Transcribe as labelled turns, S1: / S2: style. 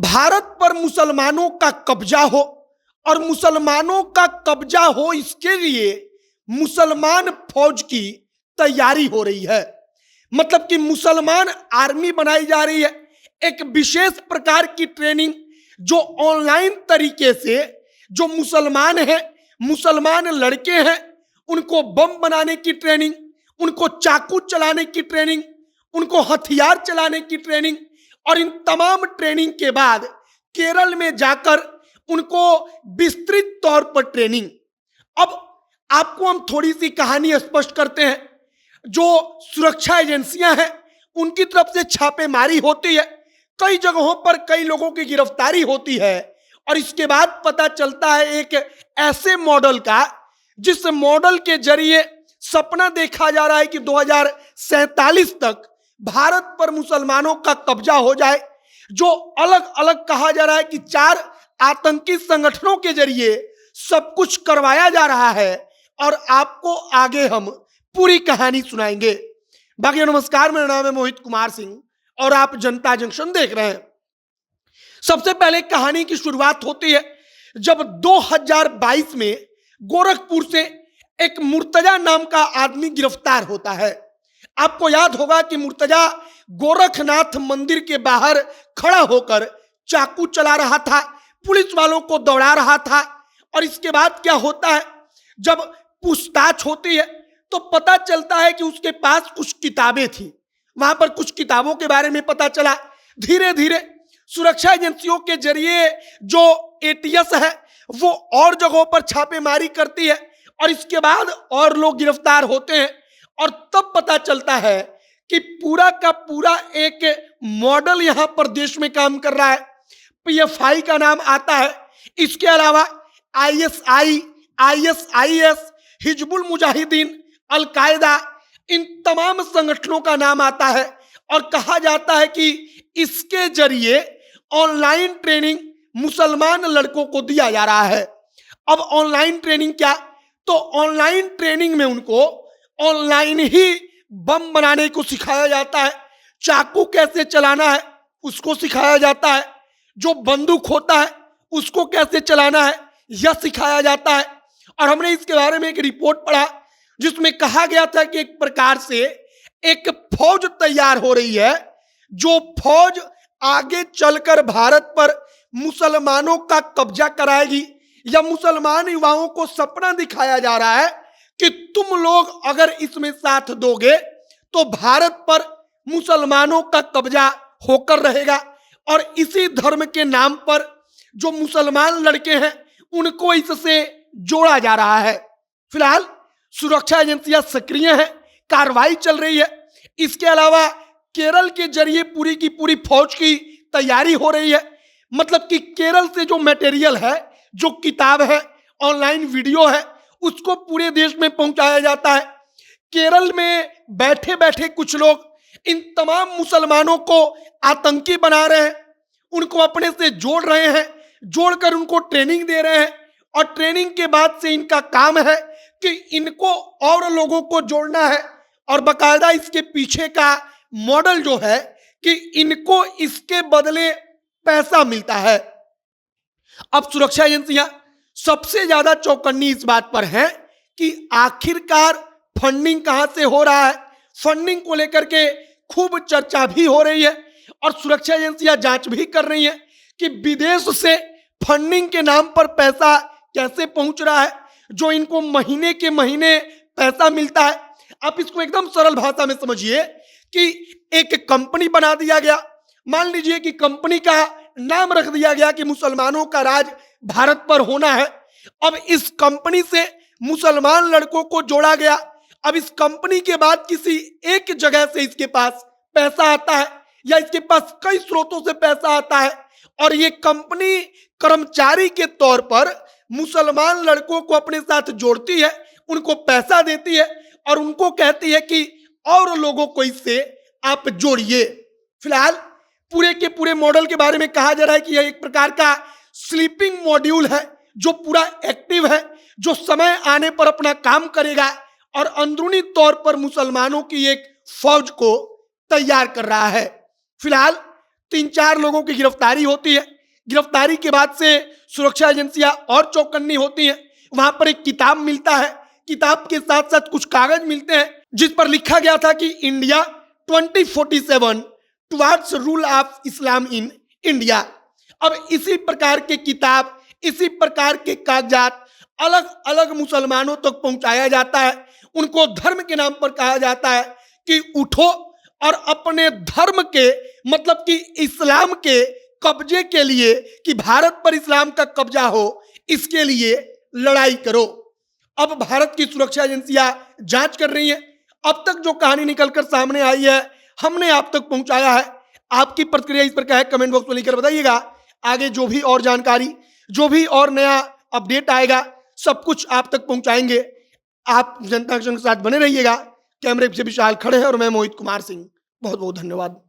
S1: भारत पर मुसलमानों का कब्जा हो, और मुसलमानों का कब्जा हो इसके लिए मुसलमान फौज की तैयारी हो रही है। मतलब कि मुसलमान आर्मी बनाई जा रही है, एक विशेष प्रकार की ट्रेनिंग जो ऑनलाइन तरीके से जो मुसलमान हैं, मुसलमान लड़के हैं, उनको बम बनाने की ट्रेनिंग, उनको चाकू चलाने की ट्रेनिंग, उनको हथियार चलाने की ट्रेनिंग, और इन तमाम ट्रेनिंग के बाद केरल में जाकर उनको विस्तृत तौर पर ट्रेनिंग। अब आपको हम थोड़ी सी कहानी स्पष्ट करते हैं। जो सुरक्षा एजेंसियां हैं उनकी तरफ से छापेमारी होती है, कई जगहों पर कई लोगों की गिरफ्तारी होती है, और इसके बाद पता चलता है एक ऐसे मॉडल का जिस मॉडल के जरिए सपना देखा जा रहा है कि 2047 तक भारत पर मुसलमानों का कब्जा हो जाए, जो अलग अलग कहा जा रहा है कि 4 आतंकी संगठनों के जरिए सब कुछ करवाया जा रहा है। और आपको आगे हम पूरी कहानी सुनाएंगे। बाकी नमस्कार, मेरा नाम है मोहित कुमार सिंह और आप जनता जंक्शन देख रहे हैं। सबसे पहले कहानी की शुरुआत होती है जब 2022 में गोरखपुर से एक मुर्तजा नाम का आदमी गिरफ्तार होता है। आपको याद होगा कि मुर्तजा गोरखनाथ मंदिर के बाहर खड़ा होकर चाकू चला रहा था, पुलिस वालों को दौड़ा रहा था। और इसके बाद क्या होता है, जब पूछताछ होती है तो पता चलता है कि उसके पास कुछ किताबें थी। वहां पर कुछ किताबों के बारे में पता चला। धीरे धीरे सुरक्षा एजेंसियों के जरिए जो एटीएस है वो और जगहों पर छापेमारी करती है, और इसके बाद और लोग गिरफ्तार होते हैं। और तब पता चलता है कि पूरा का पूरा एक मॉडल यहां पर देश में काम कर रहा है। पीएफआई का नाम आता है, इसके अलावा ISI, ISIS, Hizbul Mujahideen, al Qaeda, इन तमाम संगठनों का नाम आता है। और कहा जाता है कि इसके जरिए ऑनलाइन ट्रेनिंग मुसलमान लड़कों को दिया जा रहा है। अब ऑनलाइन ट्रेनिंग क्या, तो ऑनलाइन ट्रेनिंग में उनको ऑनलाइन ही बम बनाने को सिखाया जाता है, चाकू कैसे चलाना है उसको सिखाया जाता है, जो बंदूक होता है उसको कैसे चलाना है यह सिखाया जाता है। और हमने इसके बारे में एक रिपोर्ट पढ़ा जिसमें कहा गया था कि एक प्रकार से एक फौज तैयार हो रही है, जो फौज आगे चलकर भारत पर मुसलमानों का कब्जा कराएगी। या मुसलमान युवाओं को सपना दिखाया जा रहा है कि तुम लोग अगर इसमें साथ दोगे तो भारत पर मुसलमानों का कब्जा होकर रहेगा। और इसी धर्म के नाम पर जो मुसलमान लड़के हैं उनको इससे जोड़ा जा रहा है। फिलहाल सुरक्षा एजेंसियां सक्रिय हैं, कार्रवाई चल रही है। इसके अलावा केरल के जरिए पूरी की पूरी फौज की तैयारी हो रही है। मतलब कि केरल से जो मटेरियल है, जो किताब है, ऑनलाइन वीडियो है, उसको पूरे देश में पहुंचाया जाता है। केरल में बैठे बैठे कुछ लोग इन तमाम मुसलमानों को आतंकी बना रहे हैं, उनको अपने से जोड़ रहे हैं, जोड़कर उनको ट्रेनिंग दे रहे हैं। और ट्रेनिंग के बाद से इनका काम है कि इनको और लोगों को जोड़ना है। और बाकायदा इसके पीछे का मॉडल जो है कि इनको इसके बदले पैसा मिलता है। अब सुरक्षा एजेंसियां सबसे ज्यादा चौकन्नी इस बात पर है कि आखिरकार फंडिंग कहां से हो रहा है। फंडिंग को लेकर के खूब चर्चा भी हो रही है, और सुरक्षा एजेंसियां जांच भी कर रही है कि विदेश से फंडिंग के नाम पर पैसा कैसे पहुंच रहा है, जो इनको महीने के महीने पैसा मिलता है। आप इसको एकदम सरल भाषा में समझिए कि एक कंपनी बना दिया गया। मान लीजिए कि कंपनी का नाम रख दिया गया कि मुसलमानों का राज भारत पर होना है। अब इस कंपनी से मुसलमान लड़कों को जोड़ा गया। अब इस कंपनी के बाद किसी एक जगह से इसके पास पैसा आता है, या इसके पास कई स्रोतों से पैसा आता है, और ये कंपनी कर्मचारी के तौर पर मुसलमान लड़कों को अपने साथ जोड़ती है, उनको पैसा देती है, और उनको कहती है कि और लोगों को इससे आप जोड़िए। फिलहाल पूरे के पूरे मॉडल के बारे में कहा जा रहा है कि यह एक प्रकार का स्लीपिंग मॉड्यूल है, जो पूरा एक्टिव है, जो समय आने पर अपना काम करेगा, और अंदरूनी तौर पर मुसलमानों की एक फौज को तैयार कर रहा है। फिलहाल 3-4 लोगों की गिरफ्तारी होती है। गिरफ्तारी के बाद से सुरक्षा एजेंसियां और चौकन्नी होती हैं। वहां पर एक किताब मिलता है, किताब के साथ साथ कुछ कागज मिलते हैं जिस पर लिखा गया था कि India 2047 towards rule of Islam in India. अब इसी प्रकार के किताब, इसी प्रकार के कागजात अलग अलग मुसलमानों तक पहुंचाया जाता है। उनको धर्म के नाम पर कहा जाता है कि उठो और अपने धर्म के, मतलब कि इस्लाम के कब्जे के लिए, कि भारत पर इस्लाम का कब्जा हो, इसके लिए लड़ाई करो। अब भारत की सुरक्षा एजेंसियां जांच कर रही हैं। अब तक जो कहानी निकलकर सामने आई है हमने आप तक पहुंचाया है। आपकी प्रतिक्रिया इस पर क्या है कमेंट बॉक्स में लिखकर बताइएगा। आगे जो भी और जानकारी, जो भी और नया अपडेट आएगा, सब कुछ आप तक पहुंचाएंगे। आप जनता एक्शन के साथ बने रहिएगा। कैमरे से विशाल खड़े हैं और मैं मोहित कुमार सिंह। बहुत बहुत धन्यवाद।